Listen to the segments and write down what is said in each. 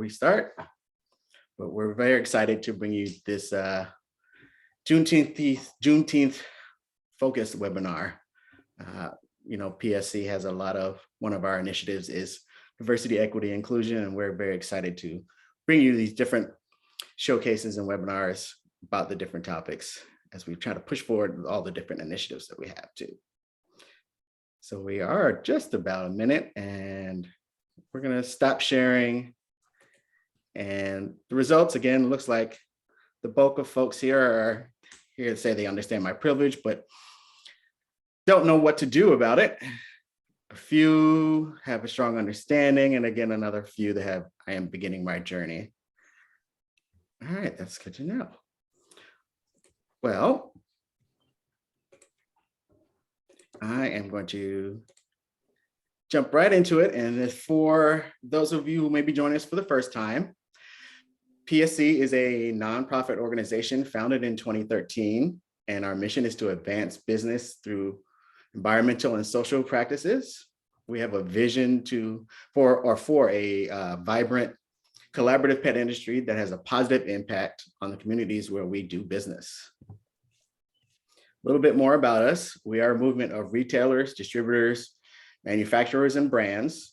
we start, but we're very excited to bring you this Juneteenth focused webinar. PSC has one of our initiatives is diversity, equity, inclusion, and we're very excited to bring you these different showcases and webinars about the different topics as we try to push forward with all the different initiatives that we have too. So we are just about a minute and we're going to stop sharing. And the results, again, looks like the bulk of folks here are here to say they understand my privilege, but don't know what to do about it. A few have a strong understanding, and again, another few that have, I am beginning my journey. All right, that's good to know. Well, I am going to jump right into it. And for those of you who may be joining us for the first time, PSC is a nonprofit organization founded in 2013, and our mission is to advance business through environmental and social practices. We have a vision for a vibrant, collaborative pet industry that has a positive impact on the communities where we do business. A little bit more about us. We are a movement of retailers, distributors, manufacturers, and brands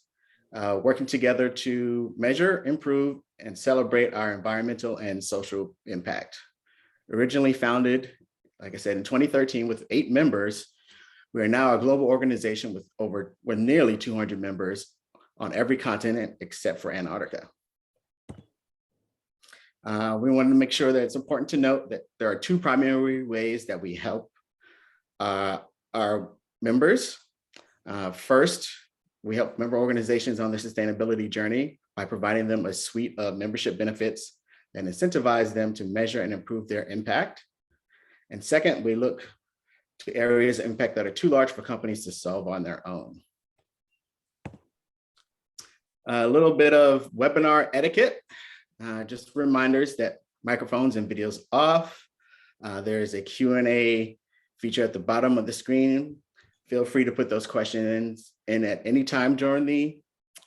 working together to measure, improve, and celebrate our environmental and social impact. Originally founded, like I said, in 2013 with 8 members, we are now a global organization with nearly 200 members on every continent except for Antarctica. We wanted to make sure that it's important to note that there are 2 primary ways that we help our members. First, we help member organizations on their sustainability journey by providing them a suite of membership benefits and incentivize them to measure and improve their impact. And second, we look to areas of impact that are too large for companies to solve on their own. A little bit of webinar etiquette. Just reminders that microphones and videos off. There's a Q&A feature at the bottom of the screen. Feel free to put those questions in at any time during the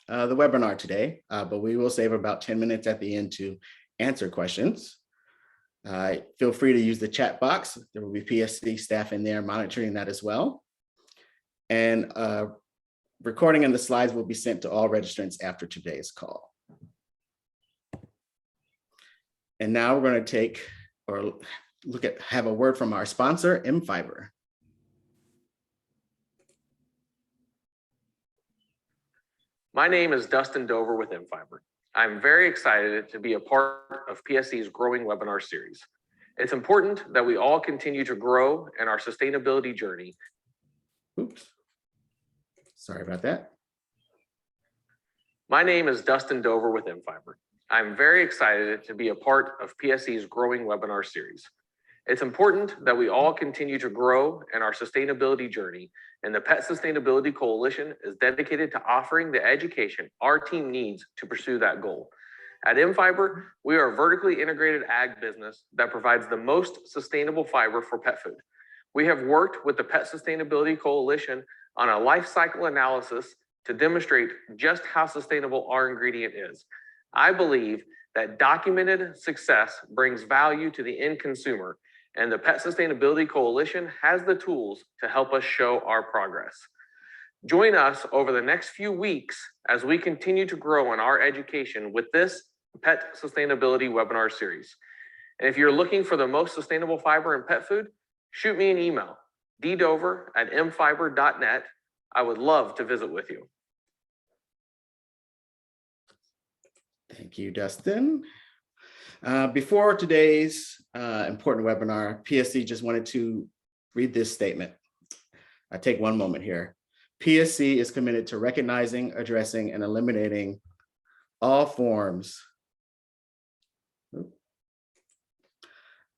webinar today, but we will save about 10 minutes at the end to answer questions. Feel free to use the chat box. There will be PSC staff in there monitoring that as well. And recording and the slides will be sent to all registrants after today's call. And now we're going to have a word from our sponsor, mFiber. My name is Dustin Dover with mFiber. I'm very excited to be a part of PSC's growing webinar series. It's important that we all continue to grow in our sustainability journey. Oops, sorry about that. My name is Dustin Dover with mFiber. I'm very excited to be a part of PSC's growing webinar series. It's important that we all continue to grow in our sustainability journey, and the Pet Sustainability Coalition is dedicated to offering the education our team needs to pursue that goal. At mFiber, we are a vertically integrated ag business that provides the most sustainable fiber for pet food. We have worked with the Pet Sustainability Coalition on a life cycle analysis to demonstrate just how sustainable our ingredient is. I believe that documented success brings value to the end consumer, and the Pet Sustainability Coalition has the tools to help us show our progress. Join us over the next few weeks as we continue to grow in our education with this Pet Sustainability webinar series. And if you're looking for the most sustainable fiber in pet food, shoot me an email, ddover@mfiber.net. I would love to visit with you. Thank you, Dustin. Before today's important webinar, PSC just wanted to read this statement. I take one moment here. PSC is committed to recognizing, addressing, and eliminating all forms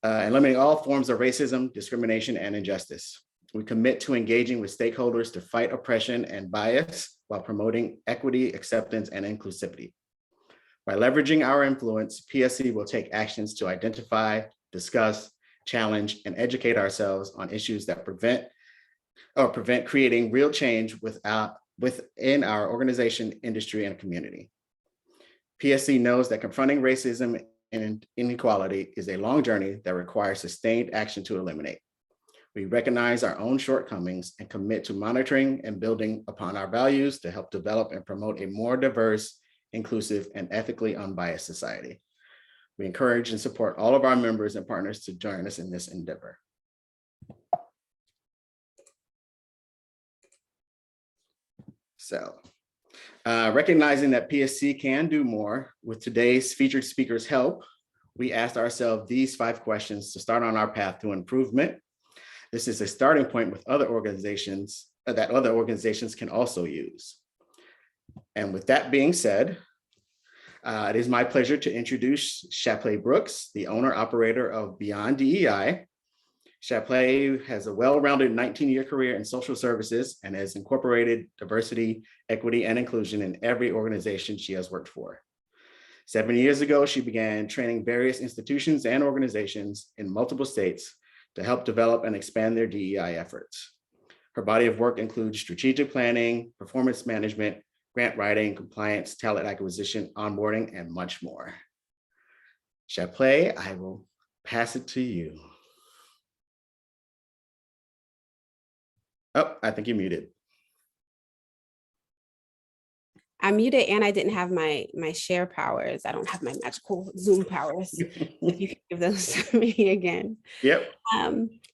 of racism, discrimination, and injustice. We commit to engaging with stakeholders to fight oppression and bias while promoting equity, acceptance, and inclusivity. By leveraging our influence, PSC will take actions to identify, discuss, challenge, and educate ourselves on issues that prevent creating real change within our organization, industry, and community. PSC knows that confronting racism and inequality is a long journey that requires sustained action to eliminate. We recognize our own shortcomings and commit to monitoring and building upon our values to help develop and promote a more diverse, inclusive, and ethically unbiased society. We encourage and support all of our members and partners to join us in this endeavor. So, recognizing that PSC can do more, with today's featured speaker's help, we asked ourselves these 5 questions to start on our path to improvement. This is a starting point with other organizations that other organizations can also use. And with that being said, it is my pleasure to introduce Chapley Brooks, the owner operator of Beyond DEI. Chapley has a well-rounded 19-year career in social services and has incorporated diversity, equity, and inclusion in every organization she has worked for. 7 years ago, she began training various institutions and organizations in multiple states to help develop and expand their DEI efforts. Her body of work includes strategic planning, performance management, grant writing, compliance, talent acquisition, onboarding, and much more. Chapley, I will pass it to you. Oh, I think you're muted. I'm muted and I didn't have my share powers. I don't have my magical Zoom powers. If you could give those to me again. Yep.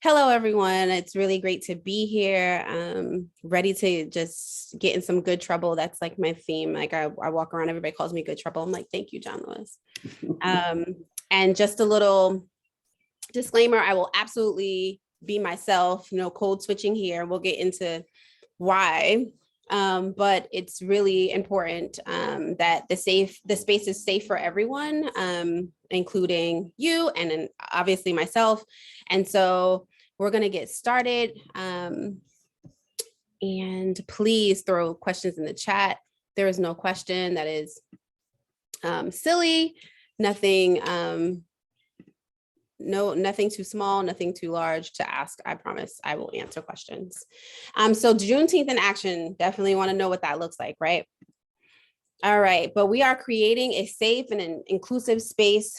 Hello, everyone. It's really great to be here. Ready to just get in some good trouble. That's like my theme. Like I walk around, everybody calls me good trouble. I'm like, thank you, John Lewis. And just a little disclaimer, I will absolutely be myself, no code switching here. We'll get into why. But it's really important that the space is safe for everyone, including you and then obviously myself. And so we're going to get started. And please throw questions in the chat. There is no question that is silly, nothing, nothing too small, nothing too large to ask. I promise I will answer questions. So Juneteenth in action, definitely want to know what that looks like, right? All right, but we are creating a safe and an inclusive space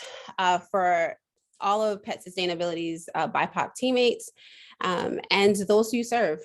for all of Pet Sustainability's BIPOC teammates and those who serve.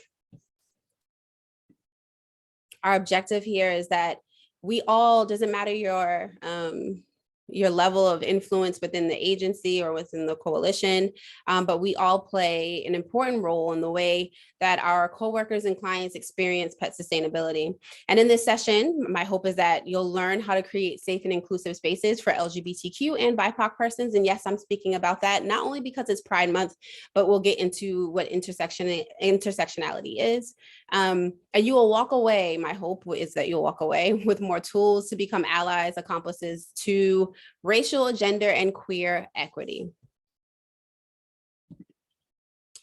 Our objective here is that we all, doesn't matter your level of influence within the agency or within the coalition, but we all play an important role in the way that our coworkers and clients experience pet sustainability. And in this session, my hope is that you'll learn how to create safe and inclusive spaces for LGBTQ and BIPOC persons. And yes, I'm speaking about that, not only because it's Pride Month, but we'll get into what intersectionality is. And you will walk away, my hope is that you'll walk away with more tools to become allies, accomplices to racial, gender, and queer equity.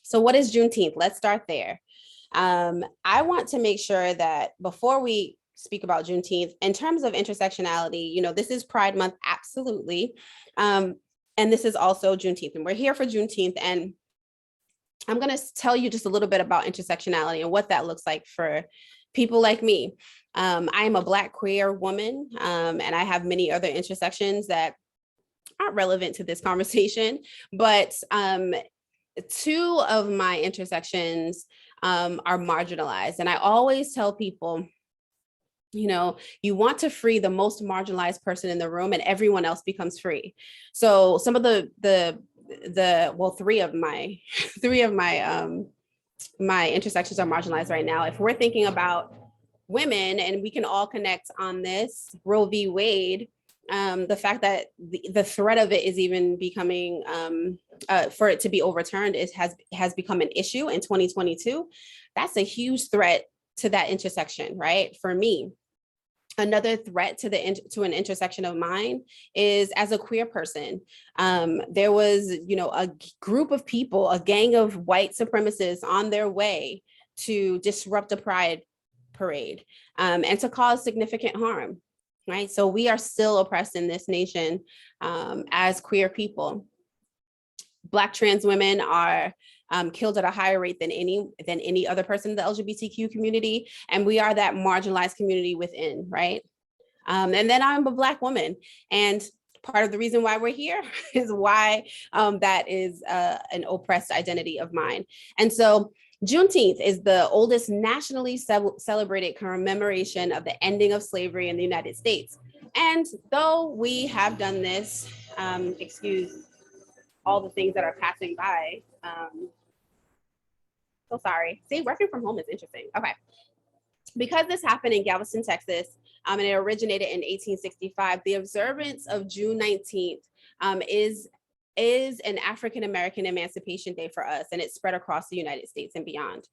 So what is Juneteenth? Let's start there. I want to make sure that before we speak about Juneteenth, in terms of intersectionality, this is Pride Month, absolutely. And this is also Juneteenth, and we're here for Juneteenth. And I'm going to tell you just a little bit about intersectionality and what that looks like for people like me. I am a Black queer woman, and I have many other intersections that aren't relevant to this conversation, but 2 of my intersections are marginalized. And I always tell people, you want to free the most marginalized person in the room and everyone else becomes free. So some of well, 3 of my my intersections are marginalized right now. If we're thinking about women, and we can all connect on this, Roe v. Wade, the fact that the threat of it is even becoming, for it to be overturned, has become an issue in 2022. That's a huge threat to that intersection, right? For me. Another threat to an intersection of mine is as a queer person. There was, a group of people, a gang of white supremacists on their way to disrupt a pride parade and to cause significant harm, right? So we are still oppressed in this nation as queer people. Black trans women are killed at a higher rate than any other person in the LGBTQ community. And we are that marginalized community within, right? And then I'm a Black woman. And part of the reason why we're here is why that is an oppressed identity of mine. And so Juneteenth is the oldest nationally celebrated commemoration of the ending of slavery in the United States. And though we have done this, excuse all the things that are passing by. So sorry. See, working from home is interesting. Okay. Because this happened in Galveston, Texas, and it originated in 1865, the observance of June 19th is an African-American Emancipation Day for us, and it's spread across the United States and beyond.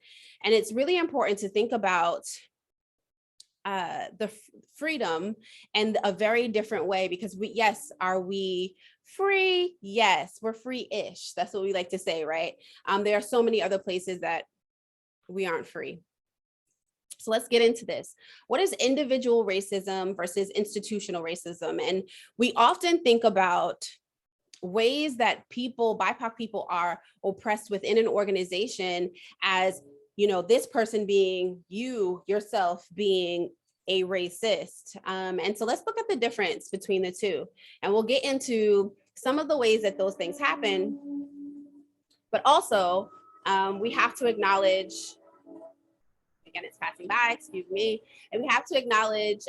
And it's really important to think about the freedom in a very different way, because are we free? Yes, we're free-ish. That's what we like to say, right? There are so many other places that we aren't free. So let's get into this. What is individual racism versus institutional racism? And we often think about ways that BIPOC people are oppressed within an organization as, this person being yourself being a racist. And so let's look at the difference between the two. And we'll get into some of the ways that those things happen. But also, we have to acknowledge, again, it's passing by, excuse me, and we have to acknowledge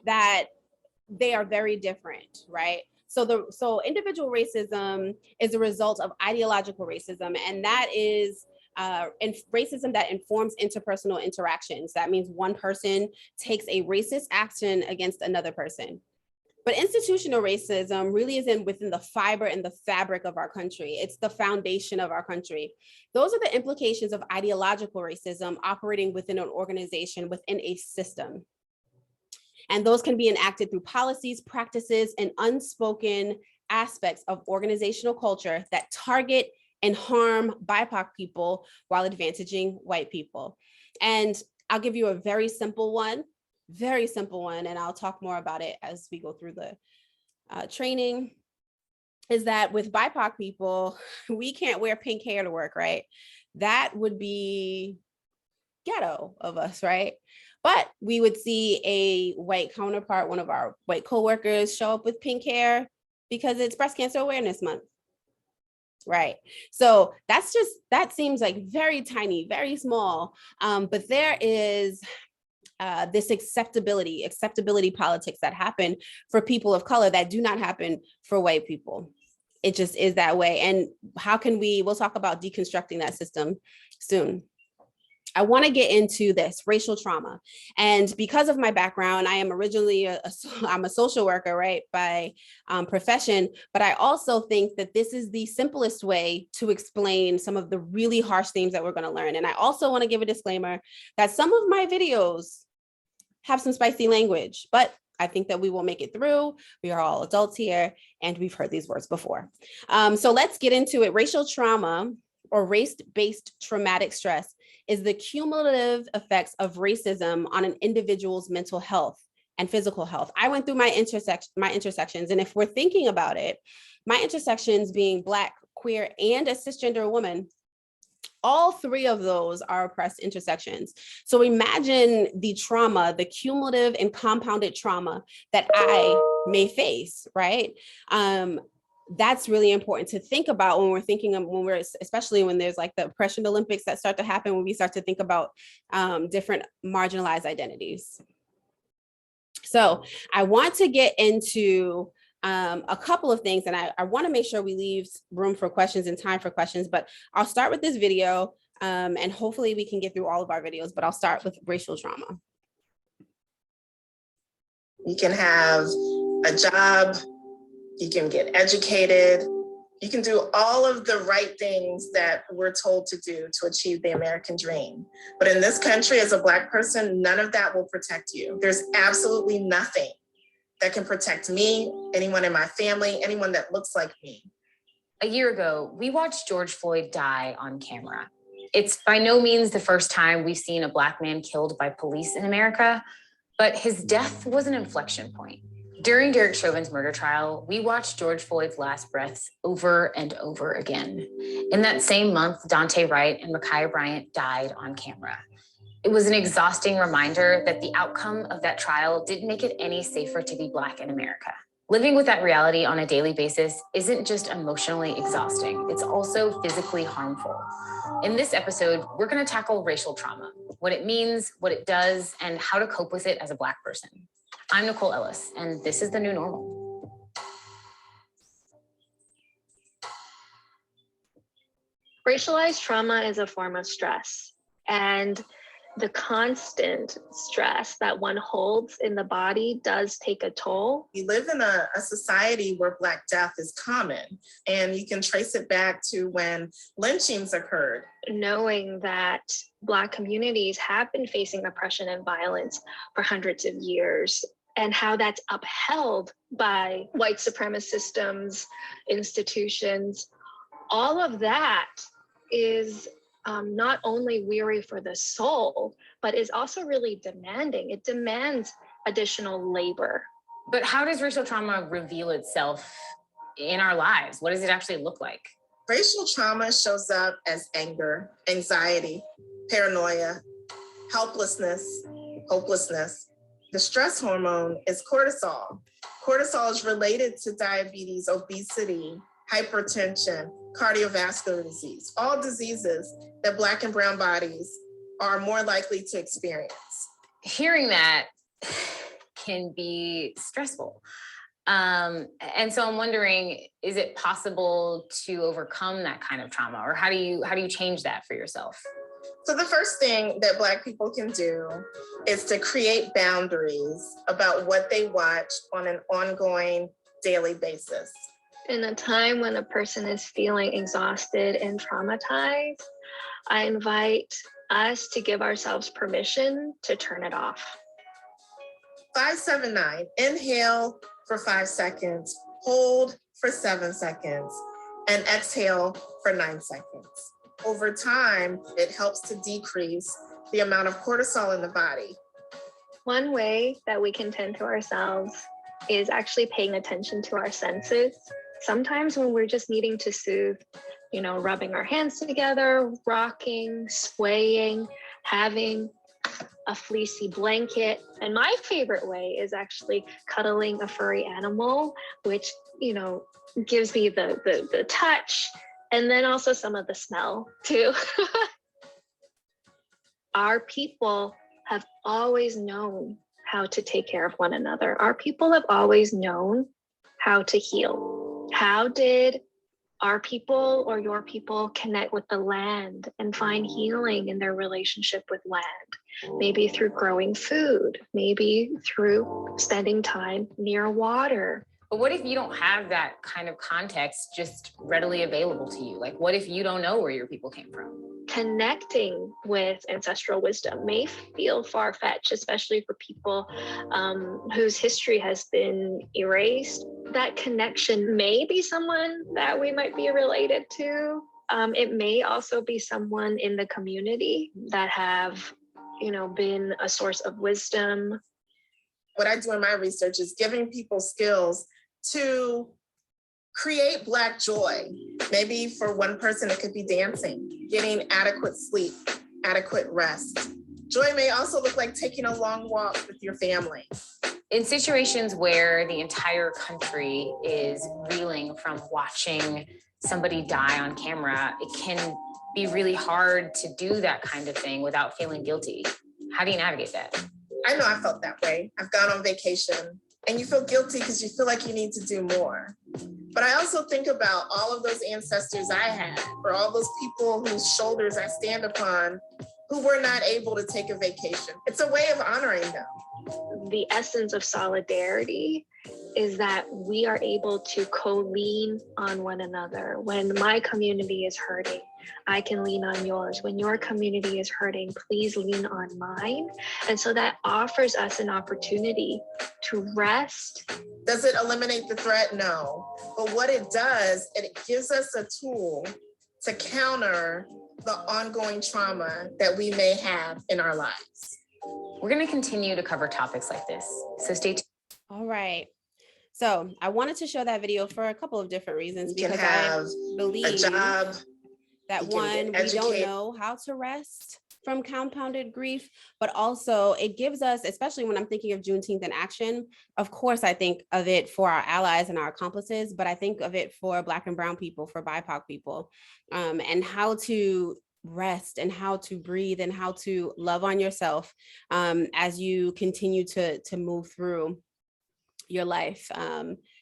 that they are very different, right? So individual racism is a result of ideological racism, and that is racism that informs interpersonal interactions. That means one person takes a racist action against another person. But institutional racism really is within the fiber and the fabric of our country. It's the foundation of our country. Those are the implications of ideological racism operating within an organization, within a system. And those can be enacted through policies, practices, and unspoken aspects of organizational culture that target and harm BIPOC people while advantaging white people. And I'll give you a very simple one, and I'll talk more about it as we go through the training, is that with BIPOC people, we can't wear pink hair to work, right? That would be ghetto of us, right? But we would see a white counterpart, one of our white coworkers, show up with pink hair because it's Breast Cancer Awareness Month, right? So that seems like very tiny, very small, but there is this acceptability politics that happen for people of color that do not happen for white people. It just is that way. And we'll talk about deconstructing that system soon. I want to get into this racial trauma. And because of my background, I am originally I'm a social worker, right, by profession, but I also think that this is the simplest way to explain some of the really harsh themes that we're going to learn. And I also want to give a disclaimer that some of my videos have some spicy language, but I think that we will make it through. We are all adults here, and we've heard these words before. So let's get into it. Racial trauma, or race-based traumatic stress, is the cumulative effects of racism on an individual's mental health and physical health. I went through my intersections, and if we're thinking about it, my intersections being Black, queer, and a cisgender woman, all three of those are oppressed intersections. So imagine the trauma, the cumulative and compounded trauma that I may face, right? That's really important to think about when we're thinking of, especially when there's like the oppression Olympics that start to happen, when we start to think about different marginalized identities. So I want to get into a couple of things, and I want to make sure we leave room for questions and time for questions, but I'll start with this video, and hopefully we can get through all of our videos, but I'll start with racial trauma. You can have a job, you can get educated, you can do all of the right things that we're told to do to achieve the American dream. But in this country, as a Black person, none of that will protect you. There's absolutely nothing that can protect me, anyone in my family, anyone that looks like me. A year ago, we watched George Floyd die on camera. It's by no means the first time we've seen a Black man killed by police in America, but his death was an inflection point. During Derek Chauvin's murder trial, we watched George Floyd's last breaths over and over again. In that same month, Daunte Wright and Ma'Khia Bryant died on camera. It was an exhausting reminder that the outcome of that trial didn't make it any safer to be Black in America. Living with that reality on a daily basis isn't just emotionally exhausting, it's also physically harmful. In this episode, we're going to tackle racial trauma, what it means, what it does, and how to cope with it as a Black person. I'm Nicole Ellis, and this is The New Normal. Racialized trauma is a form of stress, and the constant stress that one holds in the body does take a toll. We live in a society where Black death is common, and you can trace it back to when lynchings occurred. Knowing that Black communities have been facing oppression and violence for hundreds of years, and how that's upheld by white supremacist systems, institutions, all of that is not only weary for the soul, but is also really demanding. It demands additional labor. But how does racial trauma reveal itself in our lives? What does it actually look like? Racial trauma shows up as anger, anxiety, paranoia, helplessness, hopelessness. The stress hormone is cortisol. Cortisol is related to diabetes, obesity, hypertension, cardiovascular disease, all diseases that Black and brown bodies are more likely to experience. Hearing that can be stressful. And so I'm wondering, is it possible to overcome that kind of trauma, or how do you change that for yourself? So the first thing that Black people can do is to create boundaries about what they watch on an ongoing daily basis. In a time when a person is feeling exhausted and traumatized, I invite us to give ourselves permission to turn it off. 5-7-9, inhale for 5 seconds, hold for 7 seconds, and exhale for 9 seconds. Over time, it helps to decrease the amount of cortisol in the body. One way that we can tend to ourselves is actually paying attention to our senses. Sometimes when we're just needing to soothe, rubbing our hands together, rocking, swaying, having a fleecy blanket. And my favorite way is actually cuddling a furry animal, which, gives me the touch, and then also some of the smell too. Our people have always known how to take care of one another. Our people have always known how to heal. How did our people or your people connect with the land and find healing in their relationship with land? Maybe through growing food, maybe through spending time near water. But what if you don't have that kind of context just readily available to you? Like, what if you don't know where your people came from? Connecting with ancestral wisdom may feel far-fetched, especially for people whose history has been erased. That connection may be someone that we might be related to. It may also be someone in the community that have, been a source of wisdom. What I do in my research is giving people skills to create Black joy. Maybe for one person, it could be dancing, getting adequate sleep, adequate rest. Joy may also look like taking a long walk with your family. In situations where the entire country is reeling from watching somebody die on camera, it can be really hard to do that kind of thing without feeling guilty. How do you navigate that? I know I felt that way. I've gone on vacation and you feel guilty because you feel like you need to do more. But I also think about all of those ancestors I had, or all those people whose shoulders I stand upon who were not able to take a vacation. It's a way of honoring them. The essence of solidarity is that we are able to co-lean on one another. When my community is hurting, I can lean on yours. When your community is hurting, please lean on mine. And so that offers us an opportunity to rest. Does it eliminate the threat? No. But what it does, it gives us a tool to counter the ongoing trauma that we may have in our lives. We're going to continue to cover topics like this, so stay tuned. All right. So I wanted to show that video for a couple of different reasons, You can because have I believe a job, that you can one, get we don't educated. know how to rest. from compounded grief, but also it gives us, especially when I'm thinking of Juneteenth in action, of course, I think of it for our allies and our accomplices, but I think of it for Black and brown people, for BIPOC people, and how to rest and how to breathe and how to love on yourself as you continue to move through your life,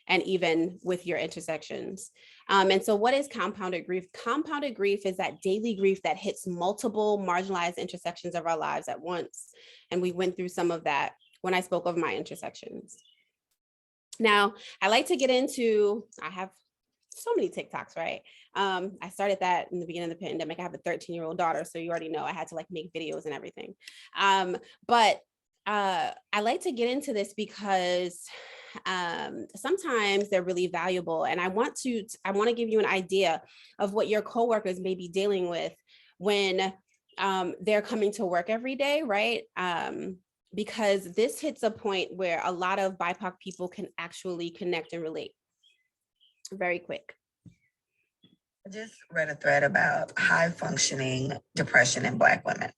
and even with your intersections. And so what is compounded grief? Compounded grief is that daily grief that hits multiple marginalized intersections of our lives at once. And we went through some of that when I spoke of my intersections. Now, I like to get into, I have so many TikToks, right? I started that in the beginning of the pandemic. I have a 13-year-old daughter, so you already know I had to like make videos and everything. But I like to get into this because sometimes they're really valuable, and I want to give you an idea of what your coworkers may be dealing with when they're coming to work every day, right? Because this hits a point where a lot of BIPOC people can actually connect and relate. Very quick. I just read a thread about high functioning depression in Black women.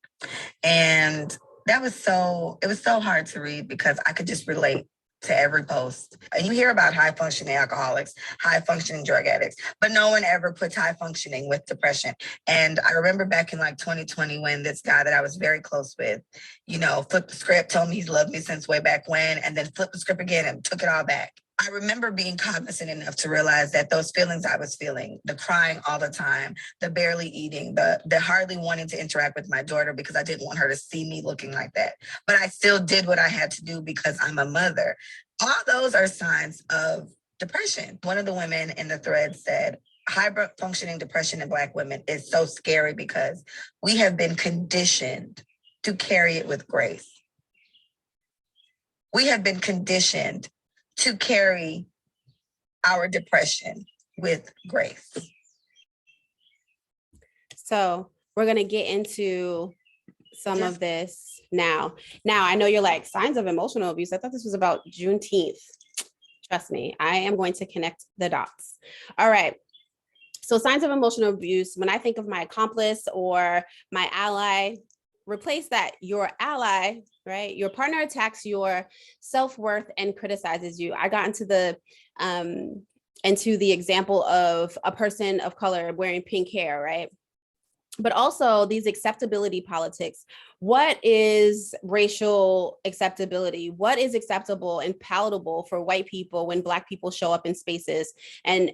And it was so hard to read because I could just relate to every post. And you hear about high functioning alcoholics, high functioning drug addicts, but no one ever puts high functioning with depression. And I remember back in like 2020 when this guy that I was very close with, flipped the script, told me he's loved me since way back when, and then flipped the script again and took it all back. I remember being cognizant enough to realize that those feelings I was feeling, the crying all the time, the barely eating, the hardly wanting to interact with my daughter because I didn't want her to see me looking like that. But I still did what I had to do because I'm a mother. All those are signs of depression. One of the women in the thread said, high functioning depression in Black women is so scary because we have been conditioned to carry it with grace. We have been conditioned to carry our depression with grace. So we're going to get into some of this now. Now, I know you're like, signs of emotional abuse. I thought this was about Juneteenth. Trust me, I am going to connect the dots. All right. So signs of emotional abuse, when I think of my accomplice or my ally, replace that, your ally, right? Your partner attacks your self-worth and criticizes you. I got into the example of a person of color wearing pink hair, right? But also these acceptability politics. What is racial acceptability? What is acceptable and palatable for white people when Black people show up in spaces and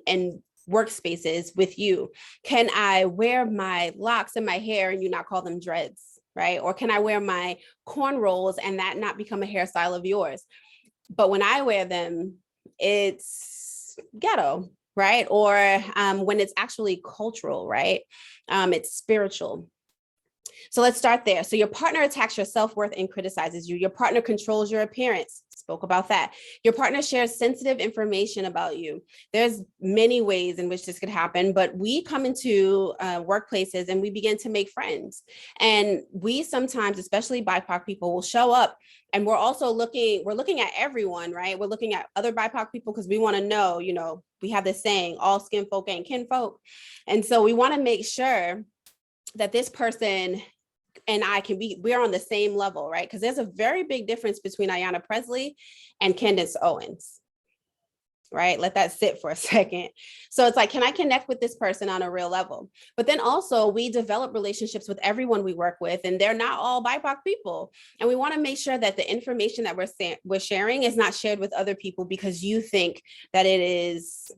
workspaces with you? Can I wear my locks in my hair and you not call them dreads? Right? Or can I wear my cornrows and that not become a hairstyle of yours? But when I wear them, it's ghetto, right? Or when it's actually cultural, right? It's spiritual. So let's start there. So your partner attacks your self-worth and criticizes you. Your partner controls your appearance. Spoke about that. Your partner shares sensitive information about you. There's many ways in which this could happen, but we come into workplaces and we begin to make friends. And we sometimes, especially BIPOC people, will show up and we're looking at everyone, right? We're looking at other BIPOC people because we want to know, we have this saying, all skin folk ain't kin folk. And so we want to make sure that this person and we're on the same level, right? Because there's a very big difference between Ayanna Presley and Candace Owens, right? Let that sit for a second. So it's like, can I connect with this person on a real level? But then also we develop relationships with everyone we work with, and they're not all BIPOC people. And we want to make sure that the information that we're sharing is not shared with other people because you think that it is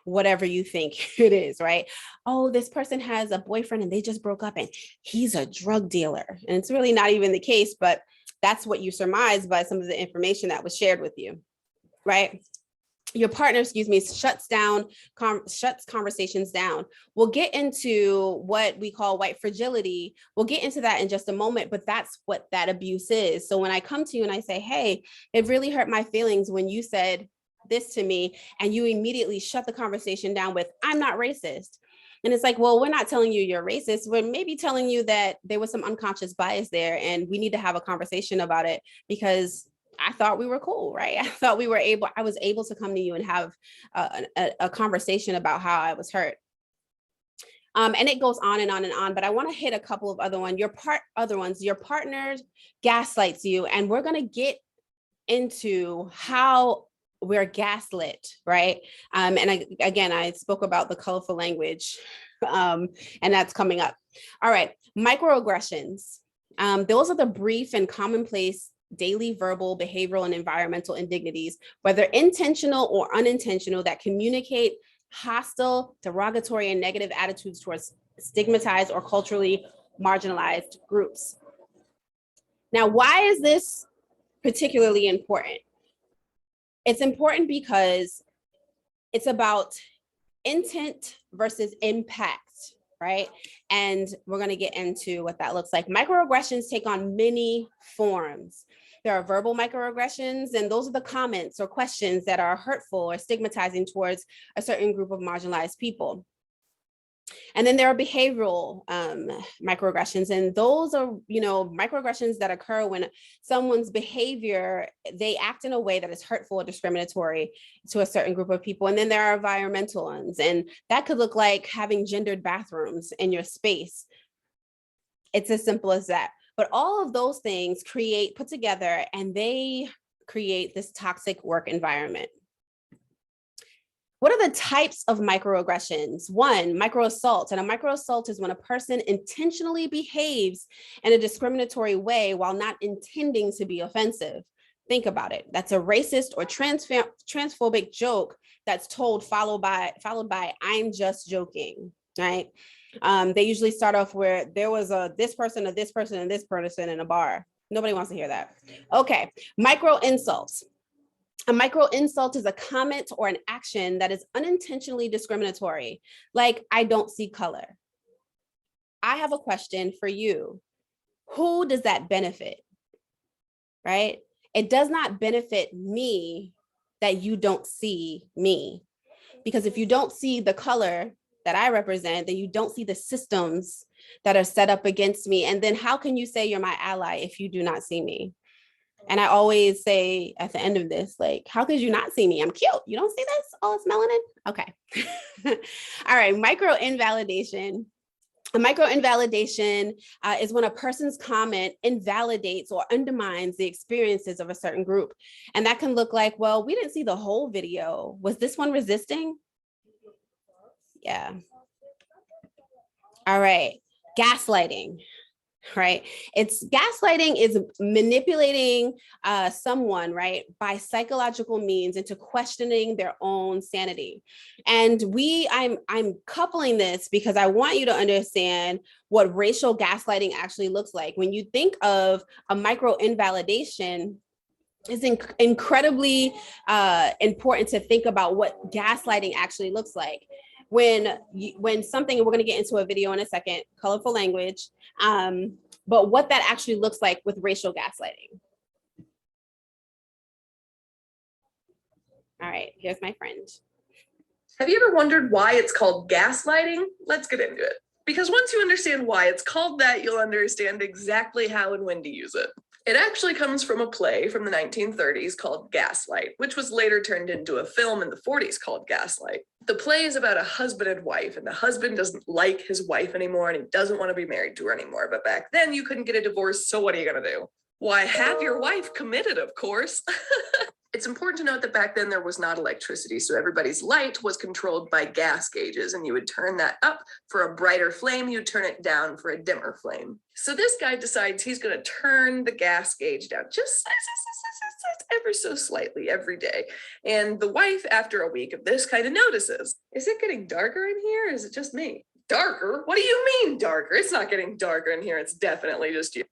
whatever you think it is, right? Oh, this person has a boyfriend and they just broke up and he's a drug dealer. And it's really not even the case, but that's what you surmise by some of the information that was shared with you, right? Your partner, shuts conversations down. We'll get into what we call white fragility. We'll get into that in just a moment, but that's what that abuse is. So when I come to you and I say, hey, it really hurt my feelings when you said this to me, and you immediately shut the conversation down with, I'm not racist. And it's like, well, we're not telling you you're racist. We're maybe telling you that there was some unconscious bias there and we need to have a conversation about it because I thought we were cool, right? I thought I was able to come to you and have a conversation about how I was hurt. And it goes on and on and on, but I want to hit a couple of other ones. Your partner gaslights you, and we're going to get into how we're gaslit, right? Again, I spoke about the colorful language, and that's coming up. All right, microaggressions. Those are the brief and commonplace daily verbal, behavioral, and environmental indignities, whether intentional or unintentional, that communicate hostile, derogatory, and negative attitudes towards stigmatized or culturally marginalized groups. Now, why is this particularly important? It's important because it's about intent versus impact, right? And we're going to get into what that looks like. Microaggressions take on many forms. There are verbal microaggressions, and those are the comments or questions that are hurtful or stigmatizing towards a certain group of marginalized people. And then there are behavioral microaggressions, and those are, microaggressions that occur when someone's behavior, they act in a way that is hurtful or discriminatory to a certain group of people. And then there are environmental ones, and that could look like having gendered bathrooms in your space. It's as simple as that. But all of those things put together, and they create this toxic work environment. What are the types of microaggressions? One, microassault. And a microassault is when a person intentionally behaves in a discriminatory way while not intending to be offensive. Think about it. That's a racist or transphobic joke that's told, followed by "I'm just joking," right? They usually start off where there was this person, and this person, and this person in a bar. Nobody wants to hear that. Okay, micro insults. A micro insult is a comment or an action that is unintentionally discriminatory, like "I don't see color." I have a question for you. Who does that benefit, right? It does not benefit me that you don't see me, because if you don't see the color that I represent, then you don't see the systems that are set up against me. And then how can you say you're my ally if you do not see me? And I always say at the end of this, like, how could you not see me? I'm cute. You don't see this? Oh, it's melanin? Okay. All right, micro invalidation. A micro invalidation is when a person's comment invalidates or undermines the experiences of a certain group. And that can look like, well, we didn't see the whole video. Was this one resisting? Yeah. All right, gaslighting. Right? Gaslighting is manipulating someone, right, by psychological means into questioning their own sanity. And I'm coupling this because I want you to understand what racial gaslighting actually looks like. When you think of a micro invalidation, it's incredibly important to think about what gaslighting actually looks like. When something, we're going to get into a video in a second, colorful language, but what that actually looks like with racial gaslighting. All right, here's my friend. Have you ever wondered why it's called gaslighting? Let's get into it. Because once you understand why it's called that, you'll understand exactly how and when to use it. It actually comes from a play from the 1930s called Gaslight, which was later turned into a film in the 40s called Gaslight. The play is about a husband and wife, and the husband doesn't like his wife anymore, and he doesn't want to be married to her anymore. But back then, you couldn't get a divorce, so what are you going to do? Why, have your wife committed, of course. It's important to note that back then there was not electricity, so everybody's light was controlled by gas gauges, and you would turn that up for a brighter flame, you'd turn it down for a dimmer flame. So this guy decides he's going to turn the gas gauge down just ever so slightly every day. And the wife, after a week of this, kind of notices, is it getting darker in here, or is it just me? Darker? What do you mean darker? It's not getting darker in here, it's definitely just you.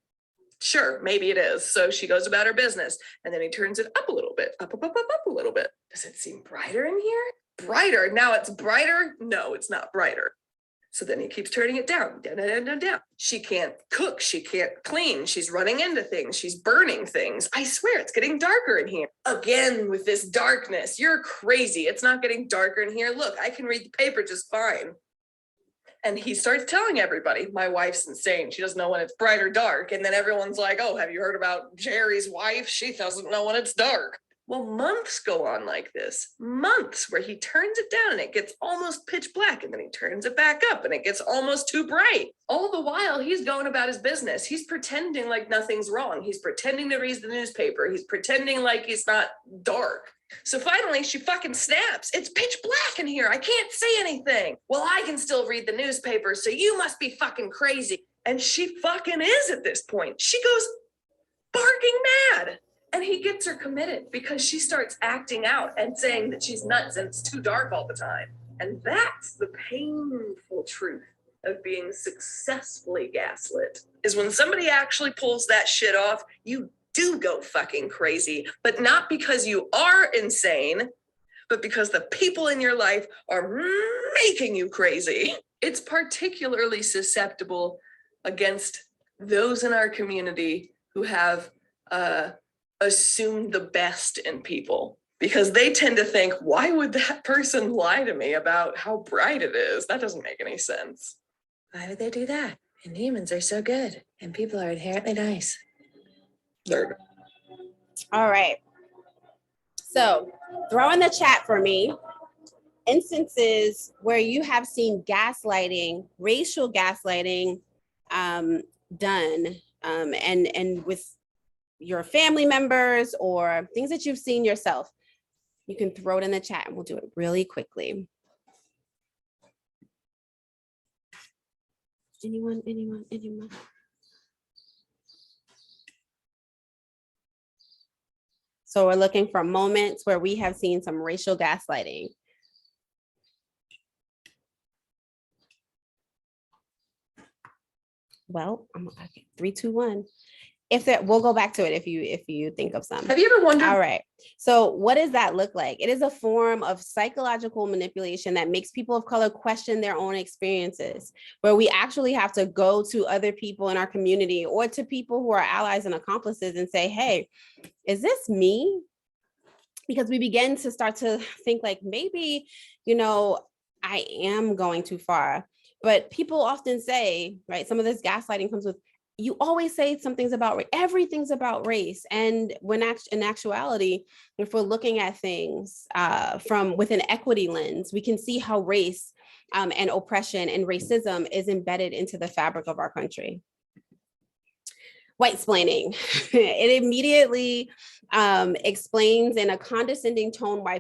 Sure, maybe it is. So she goes about her business, and then he turns it up a little bit, up a little bit. Does it seem brighter in here? Brighter. Now it's brighter. No, it's not brighter. So then he keeps turning it down, down. She can't cook. She can't clean. She's running into things. She's burning things. I swear it's getting darker in here. Again, with this darkness, you're crazy. It's not getting darker in here. Look, I can read the paper just fine. And he starts telling everybody, my wife's insane. She doesn't know when it's bright or dark. And then everyone's like, oh, have you heard about Jerry's wife? She doesn't know when it's dark. Well, months go on like this, months where he turns it down and it gets almost pitch black, and then he turns it back up and it gets almost too bright. All the while he's going about his business. He's pretending like nothing's wrong. He's pretending to read the newspaper. He's pretending like it's not dark. So finally she fucking snaps. It's pitch black in here. I can't say anything. Well, I can still read the newspaper, so you must be fucking crazy. And she fucking is at this point. She goes barking mad. And he gets her committed because she starts acting out and saying that she's nuts and it's too dark all the time. And that's the painful truth of being successfully gaslit, is when somebody actually pulls that shit off, you do go fucking crazy, but not because you are insane, but because the people in your life are making you crazy. It's particularly susceptible against those in our community who have assume the best in people, because they tend to think, why would that person lie to me about how bright it is? That doesn't make any sense. Why would they do that? And humans are so good and people are inherently nice. Third. All right. So throw in the chat for me instances where you have seen gaslighting, racial gaslighting done and with your family members or things that you've seen yourself. You can throw it in the chat and we'll do it really quickly. Anyone? So we're looking for moments where we have seen some racial gaslighting. Well, okay, 3, 2, 1. We'll go back to it if you think of some. Have you ever wondered? All right. So what does that look like? It is a form of psychological manipulation that makes people of color question their own experiences, where we actually have to go to other people in our community or to people who are allies and accomplices and say, hey, is this me? Because we begin to start to think like, maybe, I am going too far. But people often say, right, some of this gaslighting comes with, you always say something's about everything's about race. And when in actuality, if we're looking at things from with an equity lens, we can see how race and oppression and racism is embedded into the fabric of our country. White-splaining. It immediately explains in a condescending tone why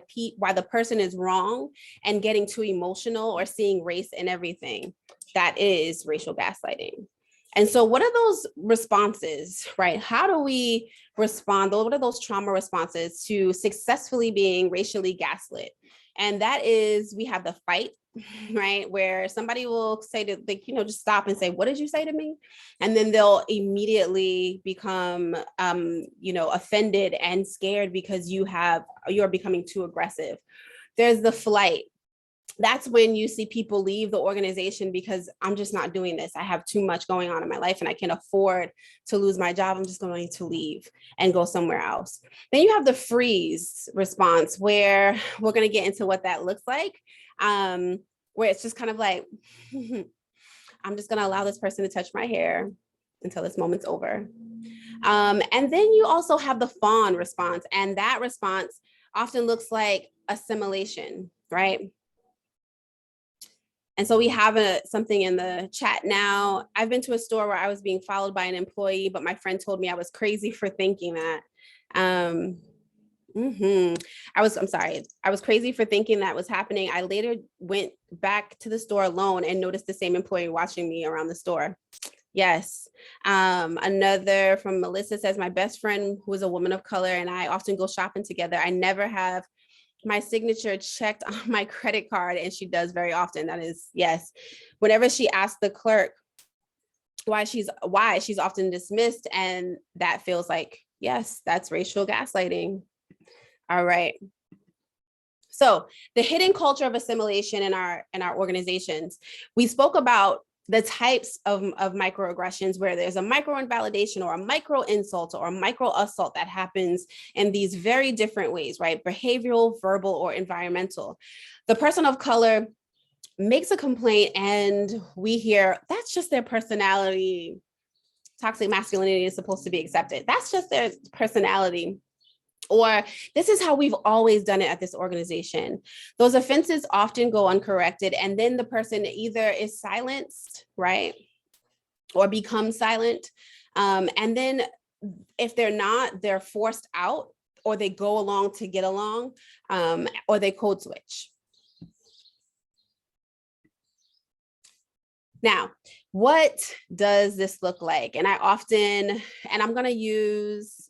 the person is wrong and getting too emotional or seeing race in everything. That is racial gaslighting. And so what are those responses, right? How do we respond? What are those trauma responses to successfully being racially gaslit? And that is, we have the fight, right? Where somebody will say to, just stop and say, what did you say to me? And then they'll immediately become, offended and scared because you're becoming too aggressive. There's the flight. That's when you see people leave the organization because I'm just not doing this. I have too much going on in my life and I can't afford to lose my job. I'm just going to leave and go somewhere else. Then you have the freeze response, where we're going to get into what that looks like, where it's just kind of like, I'm just going to allow this person to touch my hair until this moment's over. And then you also have the fawn response. And that response often looks like assimilation, right? And so we have something in the chat now. I've been to a store where I was being followed by an employee, but my friend told me I was crazy for thinking that. I was crazy for thinking that was happening. I later went back to the store alone and noticed the same employee watching me around the store. Yes. Another from Melissa says, my best friend, who is a woman of color, and I often go shopping together. I never have my signature checked on my credit card, and she does very often. That is, yes. Whenever she asks the clerk why she's often dismissed, and that feels like, yes, that's racial gaslighting. All right. So the hidden culture of assimilation in our organizations. We spoke about the types of microaggressions, where there's a micro invalidation or a micro insult or a micro assault that happens in these very different ways, right? Behavioral, verbal, or environmental. The person of color makes a complaint and we hear, that's just their personality. Toxic masculinity is supposed to be accepted. That's just their personality. Or this is how we've always done it at this organization. Those offenses often go uncorrected, and then the person either is silenced, right? Or becomes silent. And then if they're not, they're forced out, or they go along to get along, or they code switch. Now, what does this look like? And I often, and I'm gonna use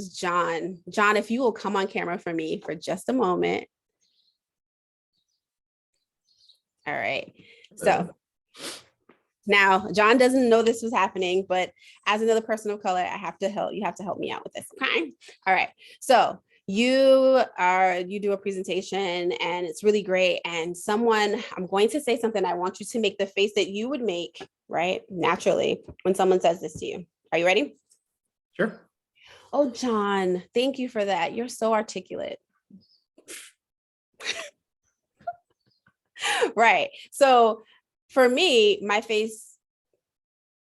John. John, if you will come on camera for me for just a moment. All right. So now John doesn't know this was happening, but as another person of color, I have to help. You have to help me out with this. Okay. All right. So you do a presentation and it's really great. And I'm going to say something. I want you to make the face that you would make, right? Naturally, when someone says this to you. Are you ready? Sure. Oh, John, thank you for that. You're so articulate. Right. So for me, my face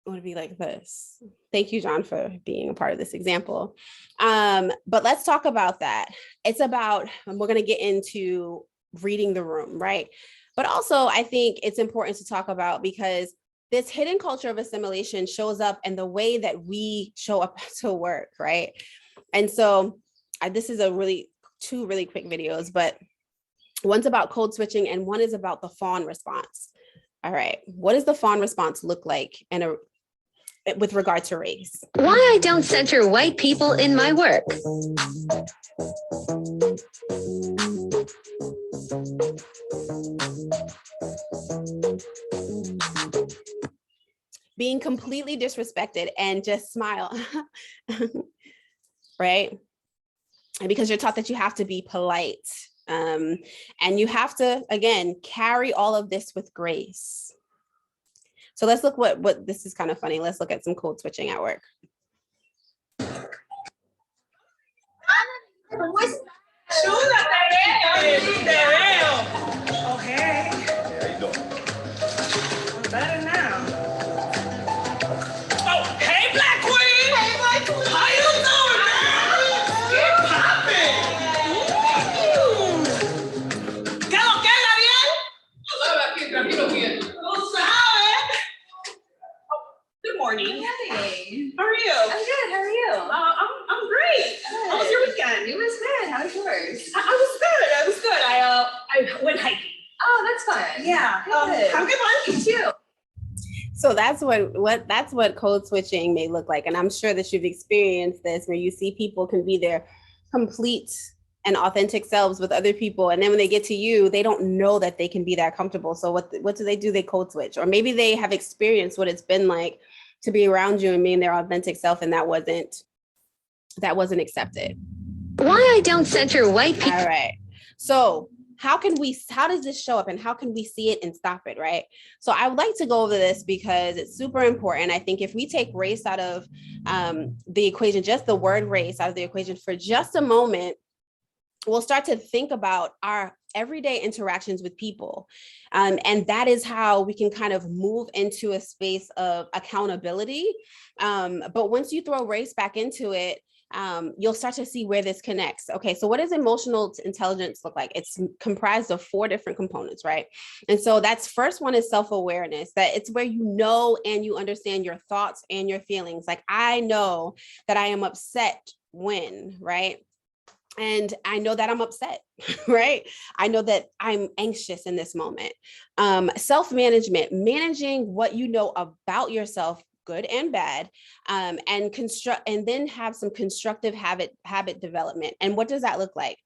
would be like this. Thank you, John, for being a part of this example. But let's talk about that. It's about, and we're going to get into reading the room, right? But also, I think it's important to talk about because this hidden culture of assimilation shows up in the way that we show up to work, right? And so this is two really quick videos, but one's about code switching and one is about the fawn response. All right, what does the fawn response look like with regard to race? Why I don't center white people in my work. Being completely disrespected and just smile, right? And because you're taught that you have to be polite. And you have to, again, carry all of this with grace. So let's look what this is kind of funny. Let's look at some code switching at work. Okay. How you doing? I'm better now. Oh, hey, Black Queen! Hey, Black Queen! How you doing, man? Get popping! ¿Qué lo que es, Gabriel? Hola, aquí, tranquilo, bien. ¿Tú sabes? Good morning. Hey. How are you? I'm good. How are you? I'm great. Good. How was your weekend? It was good. How was yours? I was good. I went hiking. Oh, that's fun. Yeah. Good. Have a good one. You too. So that's what code switching may look like. And I'm sure that you've experienced this where you see people can be their complete and authentic selves with other people. And then when they get to you, they don't know that they can be that comfortable. So what do? They code switch, or maybe they have experienced what it's been like to be around you and being their authentic self. And that wasn't accepted. Why I don't center white people. All right. So how does this show up and how can we see it and stop it, right? So I would like to go over this because it's super important. I think if we take race out of the equation, just the word race out of the equation for just a moment, we'll start to think about our everyday interactions with people. And that is how we can kind of move into a space of accountability. But once you throw race back into it, you'll start to see where this connects. Okay, so what does emotional intelligence look like? It's comprised of 4 different components, right? And so that's first one is self-awareness, that it's where you know and you understand your thoughts and your feelings. Like I know that I am upset when, right? And I know that I'm upset, right? I know that I'm anxious in this moment. Self-management, managing what you know about yourself, good and bad, and then have some constructive habit development. And what does that look like?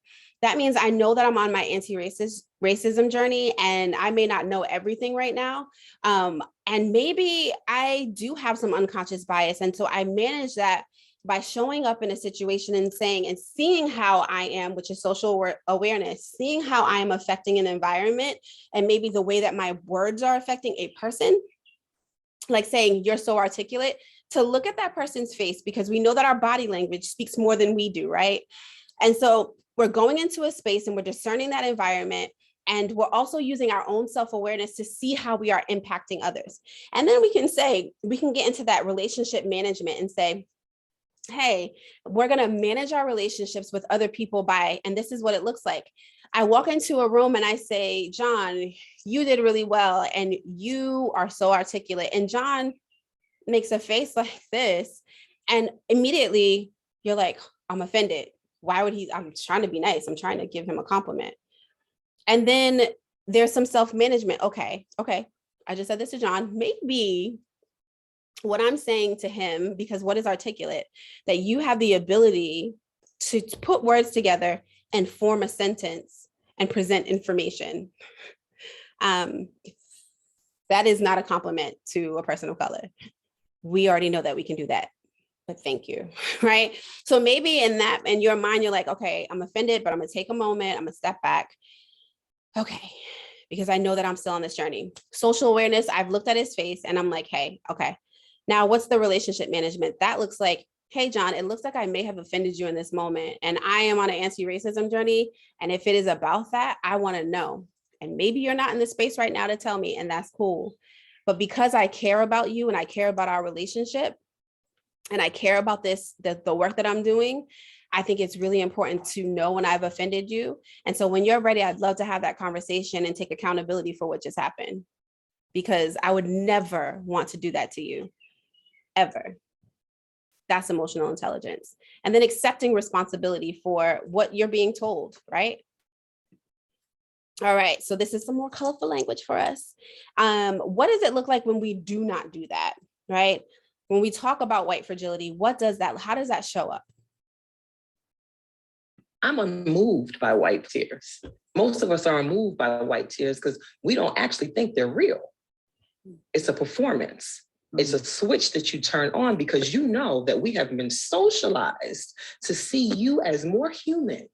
That means I know that I'm on my anti-racism journey and I may not know everything right now. And maybe I do have some unconscious bias. And so I manage that by showing up in a situation and saying and seeing how I am, which is social awareness, seeing how I am affecting an environment and maybe the way that my words are affecting a person, like saying, you're so articulate, to look at that person's face, because we know that our body language speaks more than we do, right? And so we're going into a space and we're discerning that environment. And we're also using our own self-awareness to see how we are impacting others. And then we can get into that relationship management and say, hey, we're going to manage our relationships with other people by, and this is what it looks like. I walk into a room and I say, John, you did really well. And you are so articulate. And John makes a face like this. And immediately you're like, I'm offended. Why would he? I'm trying to be nice. I'm trying to give him a compliment. And then there's some self-management. Okay. I just said this to John. Maybe what I'm saying to him, because what is articulate, that you have the ability to put words together and form a sentence and present information. That is not a compliment to a person of color. We already know that we can do that, but thank you, right? So maybe in your mind, you're like, okay, I'm offended, but I'm gonna take a moment, I'm gonna step back. Okay, because I know that I'm still on this journey. Social awareness, I've looked at his face and I'm like, hey, okay. Now what's the relationship management? That looks like, hey, John, it looks like I may have offended you in this moment and I am on an anti-racism journey. And if it is about that, I wanna know. And maybe you're not in the space right now to tell me, and that's cool. But because I care about you and I care about our relationship and I care about this, the work that I'm doing, I think it's really important to know when I've offended you. And so when you're ready, I'd love to have that conversation and take accountability for what just happened, because I would never want to do that to you, ever. That's emotional intelligence. And then accepting responsibility for what you're being told, right? All right, so this is some more colorful language for us. What does it look like when we do not do that, right? When we talk about white fragility, how does that show up? I'm unmoved by white tears. Most of us are unmoved by white tears because we don't actually think they're real. It's a performance. It's a switch that you turn on because you know that we have been socialized to see you as more human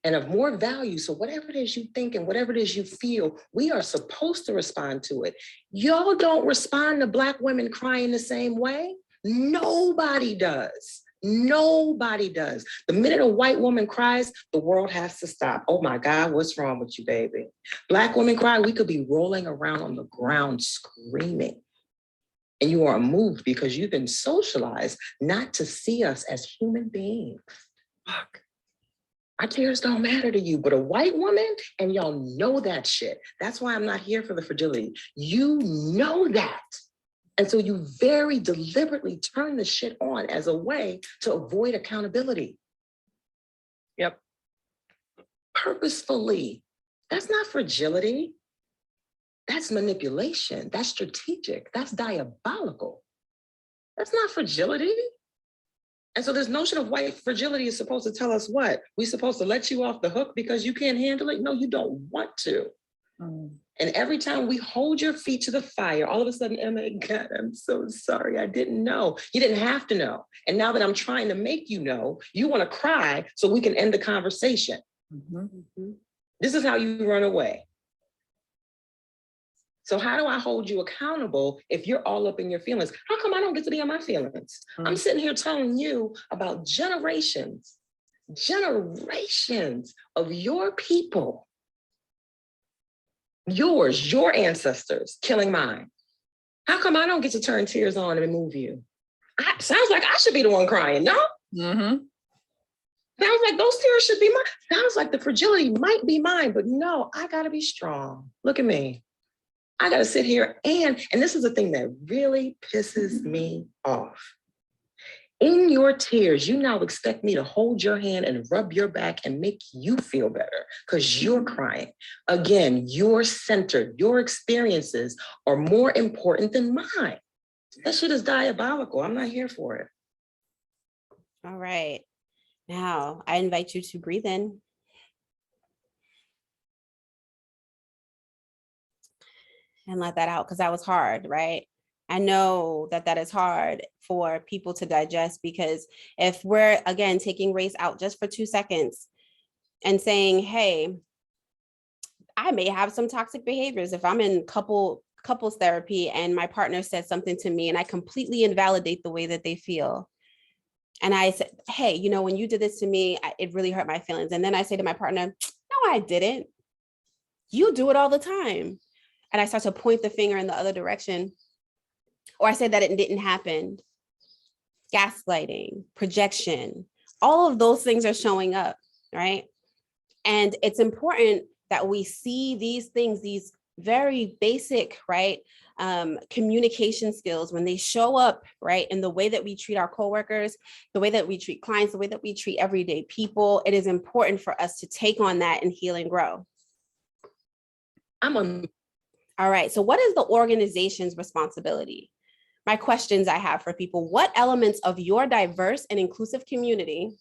and of more value. So whatever it is you think and whatever it is you feel, we are supposed to respond to it. Y'all don't respond to Black women crying the same way. Nobody does. Nobody does. The minute a white woman cries, the world has to stop. Oh my God, what's wrong with you, baby? Black women cry, we could be rolling around on the ground screaming. And you are moved because you've been socialized not to see us as human beings. Fuck. Our tears don't matter to you, but a white woman, and y'all know that shit. That's why I'm not here for the fragility. You know that. And so you very deliberately turn the shit on as a way to avoid accountability. Yep. Purposefully. That's not fragility. That's manipulation. That's strategic. That's diabolical. That's not fragility. And so this notion of white fragility is supposed to tell us what? We're supposed to let you off the hook because you can't handle it? No, you don't want to. And every time we hold your feet to the fire, all of a sudden, Emma, God, I'm so sorry, I didn't know. You didn't have to know. And now that I'm trying to make you know, you want to cry so we can end the conversation. This is how you run away. So how do I hold you accountable if you're all up in your feelings? How come I don't get to be in my feelings? I'm sitting here telling you about generations of your people, your ancestors killing mine. How come I don't get to turn tears on and move you? Sounds like I should be the one crying, no? Sounds like those tears should be mine. Sounds like the fragility might be mine, but no, I gotta be strong. Look at me. I gotta sit here and this is the thing that really pisses me off. In your tears, you now expect me to hold your hand and rub your back and make you feel better because you're crying. Again, you're centered. Your experiences are more important than mine. That shit is diabolical. I'm not here for it. All right. Now, I invite you to breathe in. And let that out, because that was hard, right? I know that is hard for people to digest, because if we're, again, taking race out just for 2 seconds and saying, hey, I may have some toxic behaviors. If I'm in couples therapy and my partner says something to me and I completely invalidate the way that they feel. And I said, hey, you know, when you did this to me, it really hurt my feelings. And then I say to my partner, no, I didn't. You do it all the time. And I start to point the finger in the other direction. Or I say that it didn't happen. gaslighting, projection, all of those things are showing up, right? And it's important that we see these things, these very basic, right, communication skills, when they show up, right, in the way that we treat our coworkers, the way that we treat clients, the way that we treat everyday people. It is important for us to take on that and heal and grow. All right, so what is the organization's responsibility? My questions I have for people: what elements of your diverse and inclusive community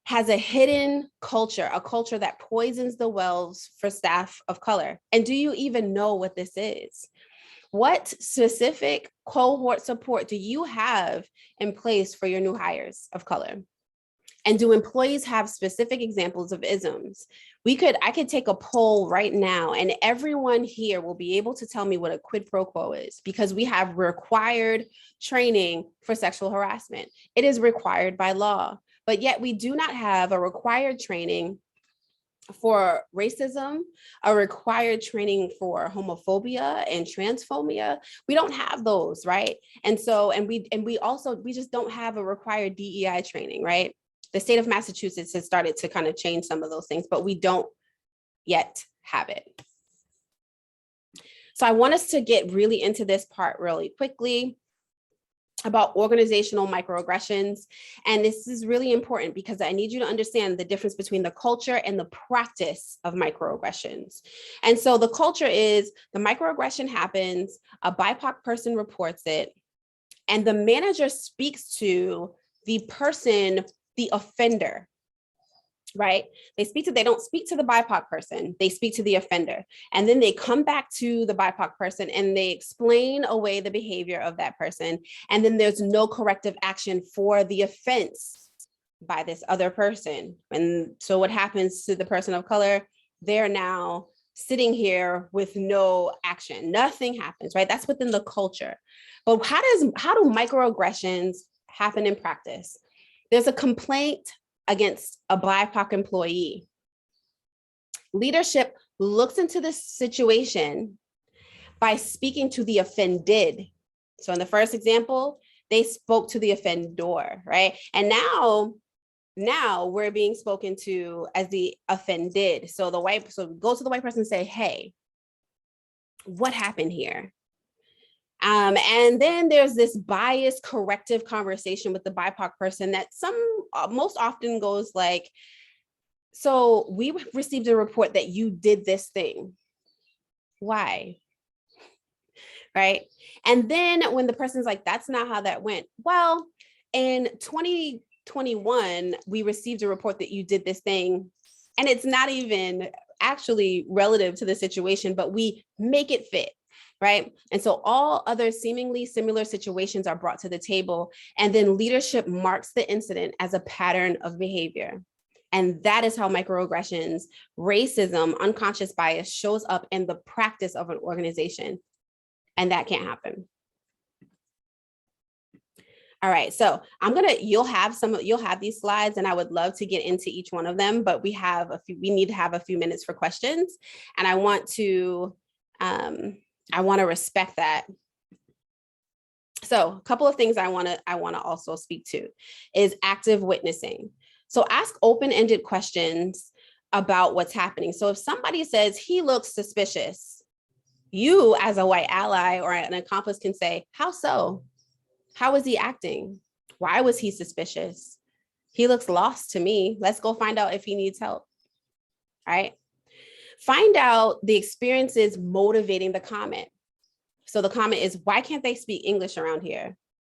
has a hidden culture, a culture that poisons the wells for staff of color? And do you even know what this is? What specific cohort support do you have in place for your new hires of color? And do employees have specific examples of isms? I could take a poll right now and everyone here will be able to tell me what a quid pro quo is, because we have required training for sexual harassment. It is required by law, but yet we do not have a required training for racism, a required training for homophobia and transphobia. We don't have those, right? And so, we just don't have a required DEI training, right? The state of Massachusetts has started to kind of change some of those things, but we don't yet have it. So I want us to get really into this part really quickly about organizational microaggressions. And this is really important because I need you to understand the difference between the culture and the practice of microaggressions. And so the culture is the microaggression happens, a BIPOC person reports it, and the manager speaks to the person, the offender, right? They don't speak to the BIPOC person, they speak to the offender. And then they come back to the BIPOC person and they explain away the behavior of that person. And then there's no corrective action for the offense by this other person. And so what happens to the person of color? They're now sitting here with no action. Nothing happens, right? That's within the culture. But how do microaggressions happen in practice? There's a complaint against a BIPOC employee. Leadership looks into this situation by speaking to the offended. So in the first example, they spoke to the offender, right? And now we're being spoken to as the offended. So go to the white person and say, hey, what happened here? And then there's this biased corrective conversation with the BIPOC person that most often goes like, so we received a report that you did this thing. Why? Right? And then when the person's like, that's not how that went. Well, in 2021, we received a report that you did this thing, and it's not even actually relative to the situation, but we make it fit. Right? And so all other seemingly similar situations are brought to the table, and then leadership marks the incident as a pattern of behavior. And that is how microaggressions, racism, unconscious bias shows up in the practice of an organization. And that can't happen. All right, so you'll have these slides, and I would love to get into each one of them, but we need to have a few minutes for questions. And I want to respect that. So a couple of things I want to also speak to is active witnessing. So ask open-ended questions about what's happening. So if somebody says he looks suspicious, you as a white ally or an accomplice can say, how so? How is he acting? Why was he suspicious? He looks lost to me. Let's go find out if he needs help, right? Find out the experiences motivating the comment. So the comment is, why can't they speak English around here?